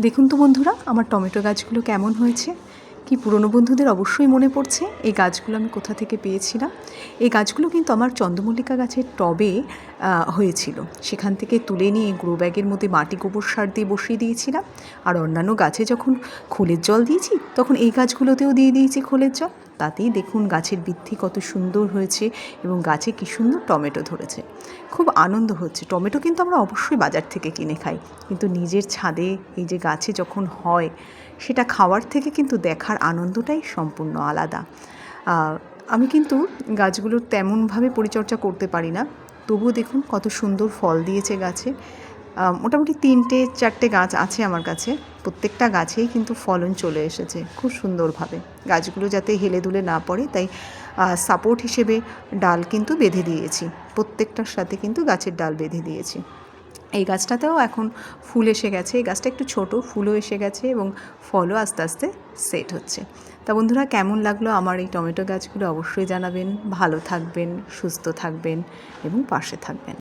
দেখুন তো বন্ধুরা, আমার টমেটো গাছগুলো কেমন হয়েছে। কি পুরনো বন্ধুদের অবশ্যই মনে পড়ছে এই গাছগুলো আমি কোথা থেকে পেয়েছিলাম। এই গাছগুলো কিন্তু আমার চন্দ্রমল্লিকা গাছের টবে হয়েছিল। সেখান থেকে তুলে নিয়ে গ্রো ব্যাগের মধ্যে মাটি গোবর সার দিয়ে বসিয়ে দিয়েছিলাম। আর অন্যান্য গাছে যখন খোলের জল দিয়েছি, তখন এই গাছগুলোতেও দিয়ে দিয়েছি খোলের জল। তাতেই দেখুন গাছের বৃদ্ধি কত সুন্দর হয়েছে এবং গাছে কী সুন্দর টমেটো ধরেছে। খুব আনন্দ হচ্ছে। টমেটো কিন্তু আমরা অবশ্যই বাজার থেকে কিনে খাই, কিন্তু নিজের ছাদে এই যে গাছে যখন হয়, সেটা খাওয়ার থেকে কিন্তু দেখার আনন্দটাই সম্পূর্ণ আলাদা। আমি কিন্তু গাছগুলোর তেমনভাবে পরিচর্যা করতে পারি না, তবুও দেখুন কত সুন্দর ফল দিয়েছে গাছে। মোটামুটি 3-4টে গাছ আছে আমার কাছে। প্রত্যেকটা গাছেই কিন্তু ফলন চলে এসেছে খুব সুন্দরভাবে। গাছগুলো যাতে হেলে দুলে না পড়ে, তাই সাপোর্ট হিসেবে ডাল কিন্তু বেঁধে দিয়েছি। প্রত্যেকটার সাথে কিন্তু গাছের ডাল বেঁধে দিয়েছি। এই গাছটাতেও এখন ফুল এসে গেছে। এই গাছটা একটু ছোট, ফুলও এসে গেছে এবং ফলও আস্তে আস্তে সেট হচ্ছে। তা বন্ধুরা, কেমন লাগলো আমার এই টমেটো গাছগুলো অবশ্যই জানাবেন। ভালো থাকবেন, সুস্থ থাকবেন এবং পাশে থাকবেন।